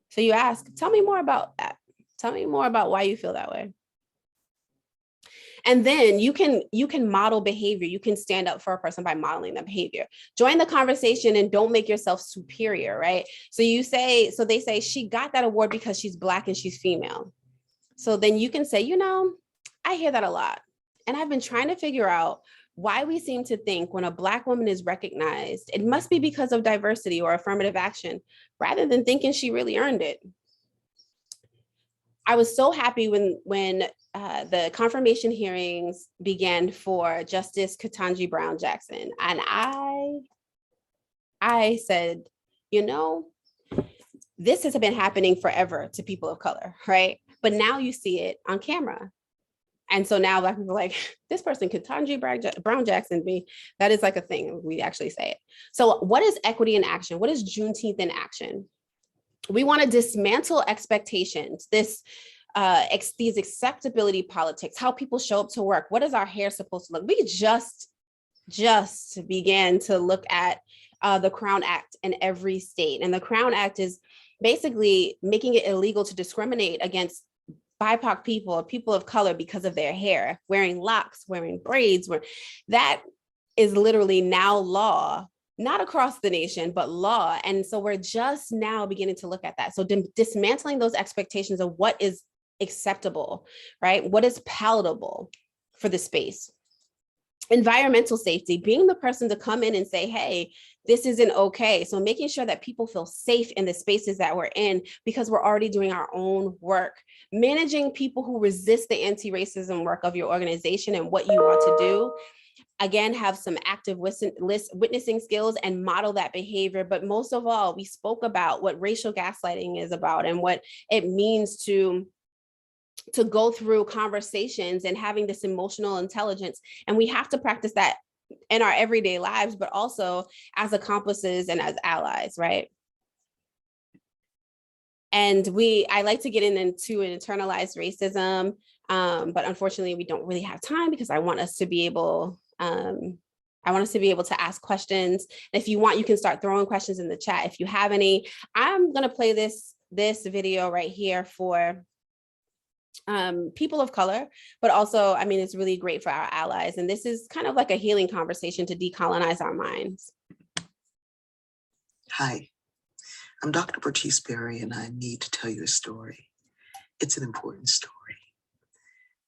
So you ask, tell me more about that. Tell me more about why you feel that way. And then you can model behavior. You can stand up for a person by modeling that behavior. Join the conversation and don't make yourself superior, right? So they say she got that award because she's Black and she's female. So then you can say, I hear that a lot. And I've been trying to figure out why we seem to think when a Black woman is recognized, it must be because of diversity or affirmative action, rather than thinking she really earned it. I was so happy when the confirmation hearings began for Justice Ketanji Brown Jackson. And I said, this has been happening forever to people of color, right? But now you see it on camera. And so now Black people are like, this person could Ketanji Brown Jackson be, that is like a thing, we actually say it. So what is equity in action? What is Juneteenth in action? We want to dismantle expectations, these acceptability politics, how people show up to work. What is our hair supposed to look? We just began to look at the Crown Act in every state. And the Crown Act is basically making it illegal to discriminate against BIPOC people, people of color, because of their hair, wearing locks, wearing braids. That is literally now law, not across the nation, but law. And so we're just now beginning to look at that. So dismantling those expectations of what is acceptable, right? What is palatable for the space. Environmental safety, being the person to come in and say, hey, this isn't okay. So making sure that people feel safe in the spaces that we're in, because we're already doing our own work. Managing people who resist the anti-racism work of your organization and what you want to do. Again, have some active witnessing skills and model that behavior. But most of all, we spoke about what racial gaslighting is about and what it means to go through conversations and having this emotional intelligence. And we have to practice that in our everyday lives, but also as accomplices and as allies, right? And I like to get into an internalized racism, but unfortunately we don't really have time because I want us to be able to ask questions. And if you want, you can start throwing questions in the chat if you have any. I'm gonna play this video right here for people of color, but also, I mean, it's really great for our allies. And this is kind of like a healing conversation to decolonize our minds. Hi, I'm Dr. Bertice Berry, and I need to tell you a story. It's an important story.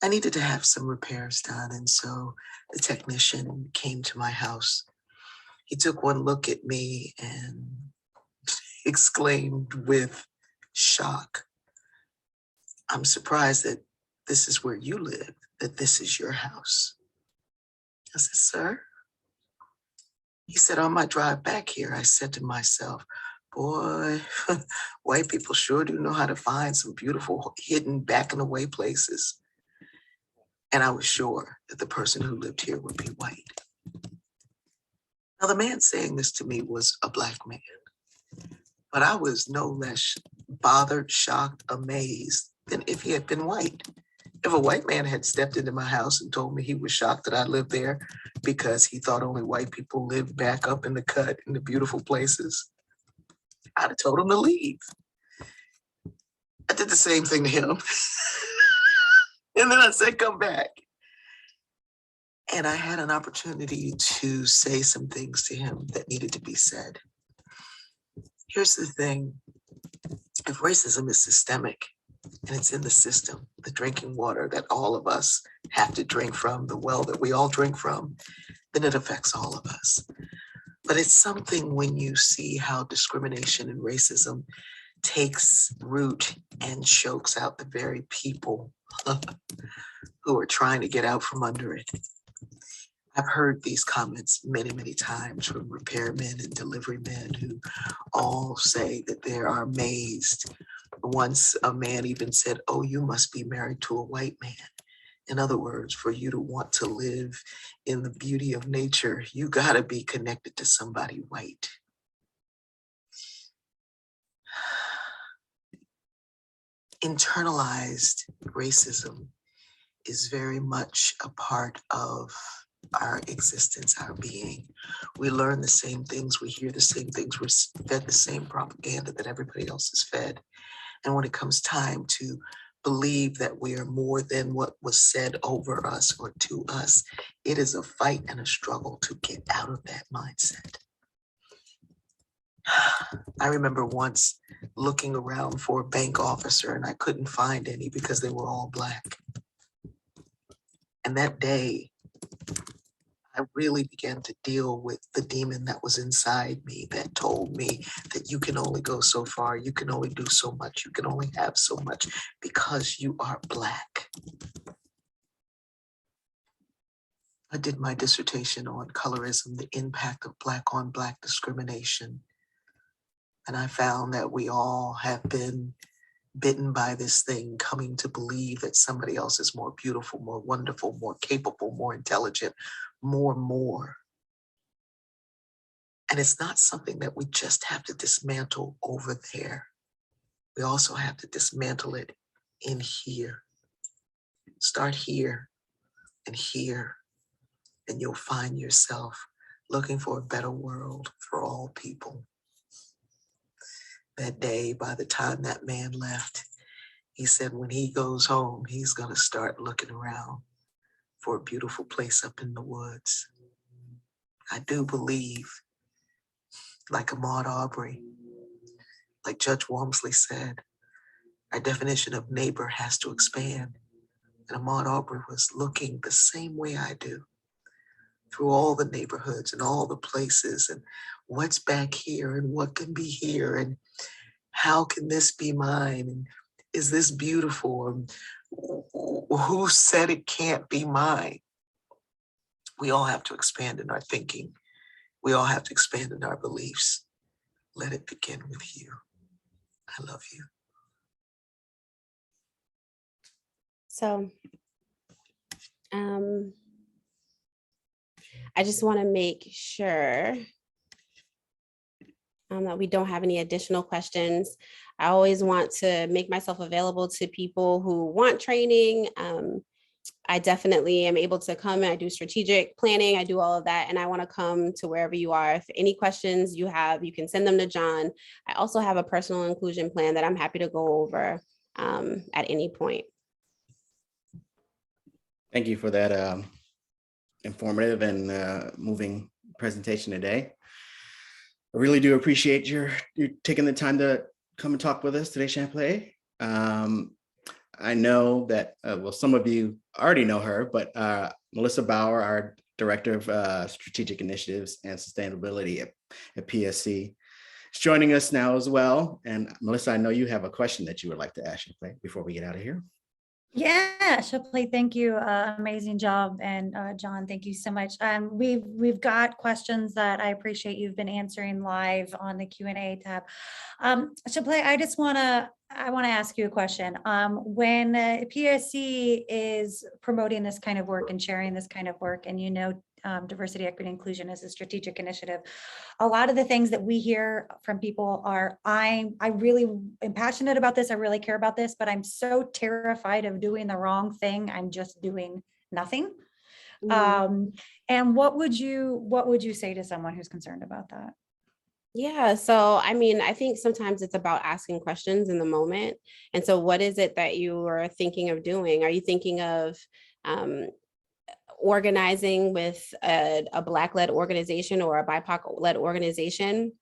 I needed to have some repairs done, and so the technician came to my house. He took one look at me and exclaimed with shock, "I'm surprised that this is where you live, that this is your house." I said, "Sir?" He said, "On my drive back here, I said to myself, boy, white people sure do know how to find some beautiful hidden back in the way places." And I was sure that the person who lived here would be white. Now, the man saying this to me was a Black man, but I was no less bothered, shocked, amazed than if he had been white. If a white man had stepped into my house and told me he was shocked that I lived there because he thought only white people lived back up in the cut in the beautiful places, I'd have told him to leave. I did the same thing to him. And then I said, "Come back." And I had an opportunity to say some things to him that needed to be said. Here's the thing. If racism is systemic and it's in the system, the drinking water that all of us have to drink from, the well that we all drink from, then it affects all of us. But it's something when you see how discrimination and racism takes root and chokes out the very people who are trying to get out from under it. I've heard these comments many, many times from repairmen and delivery men who all say that they are amazed. Once a man even said, "Oh, you must be married to a white man." In other words, for you to want to live in the beauty of nature, you gotta be connected to somebody white. Internalized racism is very much a part of our existence, our being. We learn the same things, we hear the same things, we're fed the same propaganda that everybody else is fed. And when it comes time to believe that we are more than what was said over us or to us, it is a fight and a struggle to get out of that mindset. I remember once looking around for a bank officer and I couldn't find any because they were all Black. And that day, I really began to deal with the demon that was inside me that told me that you can only go so far, you can only do so much, you can only have so much because you are Black. I did my dissertation on colorism, the impact of Black on Black discrimination. And I found that we all have been bitten by this thing, coming to believe that somebody else is more beautiful, more wonderful, more capable, more intelligent, more. And it's not something that we just have to dismantle over there. We also have to dismantle it in here. Start here, and you'll find yourself looking for a better world for all people. That day, by the time that man left, he said when he goes home, he's going to start looking around for a beautiful place up in the woods. I do believe, like Ahmaud Arbery, like Judge Walmsley said, our definition of neighbor has to expand. And Ahmaud Arbery was looking the same way I do, through all the neighborhoods and all the places, and what's back here and what can be here, and how can this be mine, and is this beautiful, and who said it can't be mine? We all have to expand in our thinking. We all have to expand in our beliefs. Let it begin with you. I love you. So I just want to make sure that we don't have any additional questions. I always want to make myself available to people who want training. I definitely am able to come and I do strategic planning. I do all of that. And I want to come to wherever you are. If any questions you have, you can send them to John. I also have a personal inclusion plan that I'm happy to go over at any point. Thank you for that informative and moving presentation today. I really do appreciate you taking the time to come and talk with us today, Champlain. I know that, well, some of you already know her, but Melissa Bauer, our Director of Strategic Initiatives and Sustainability at PSC, is joining us now as well. And Melissa, I know you have a question that you would like to ask Champlain before we get out of here. Yeah, Shipley, thank you. Amazing job. And John, thank you so much. We've got questions that I appreciate you've been answering live on the Q&A tab. Shipley, I want to ask you a question. When PSC is promoting this kind of work and sharing this kind of work, and diversity, equity, inclusion is a strategic initiative, a lot of the things that we hear from people are, I really am passionate about this, I really care about this, but I'm so terrified of doing the wrong thing, I'm just doing nothing. And what would you say to someone who's concerned about that? Yeah, so I mean, I think sometimes it's about asking questions in the moment. And so what is it that you are thinking of doing? Are you thinking of organizing with a Black-led organization or a BIPOC-led organization?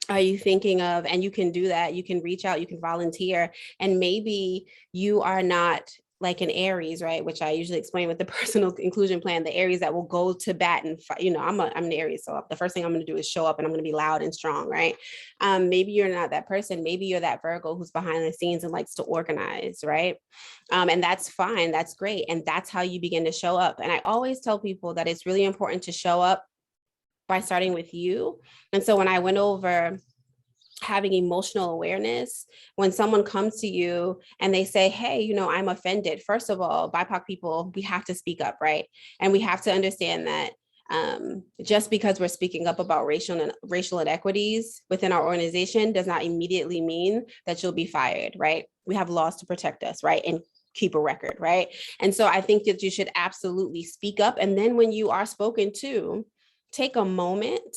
Are you thinking of, and you can do that, you can reach out, you can volunteer, and maybe you are not like an Aries, right? Which I usually explain with the personal inclusion plan, the Aries that will go to bat and fight. I'm an Aries, so the first thing I'm going to do is show up, and I'm going to be loud and strong, right? Maybe you're not that person. Maybe you're that Virgo who's behind the scenes and likes to organize, right? And that's fine. That's great. And that's how you begin to show up. And I always tell people that it's really important to show up by starting with you. And so when I went over having emotional awareness, when someone comes to you and they say, hey, I'm offended. First of all, BIPOC people, we have to speak up, right? And we have to understand that just because we're speaking up about racial inequities within our organization does not immediately mean that you'll be fired, right? We have laws to protect us, right? And keep a record, right? And so I think that you should absolutely speak up. And then when you are spoken to, take a moment,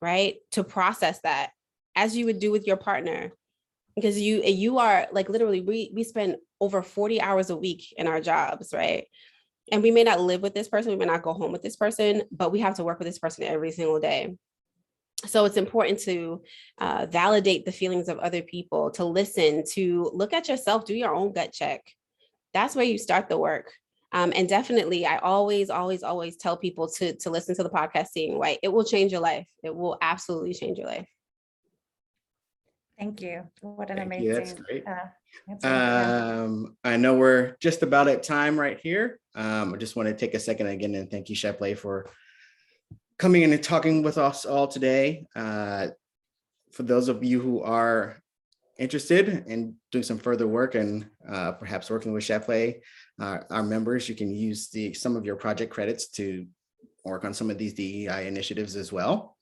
right, to process that, as you would do with your partner, because you are like, literally, we spend over 40 hours a week in our jobs, right? And we may not live with this person, we may not go home with this person, but we have to work with this person every single day. So it's important to validate the feelings of other people, to listen, to look at yourself, do your own gut check. That's where you start the work. And definitely, I always tell people to listen to the podcast, Seeing White. It will change your life. It will absolutely change your life. Thank you. What an Thank amazing. you. That's great. Yeah. I know we're just about at time right here. I just want to take a second again and thank you, Champlain, for coming in and talking with us all today. For those of you who are interested in doing some further work and perhaps working with Chapelet, our members, you can use some of your project credits to work on some of these DEI initiatives as well.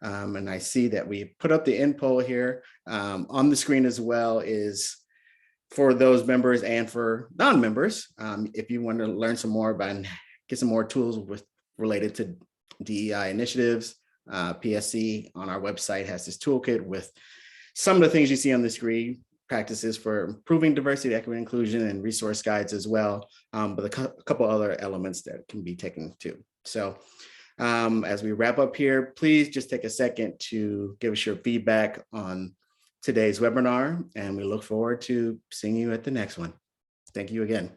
And I see that we put up the info here on the screen as well, is for those members and for non-members. If you want to learn some more about and get some more tools related to DEI initiatives, PSC on our website has this toolkit with some of the things you see on the screen, practices for improving diversity, equity, and inclusion, and resource guides as well, but a couple other elements that can be taken too. So as we wrap up here, please just take a second to give us your feedback on today's webinar, and we look forward to seeing you at the next one. Thank you again.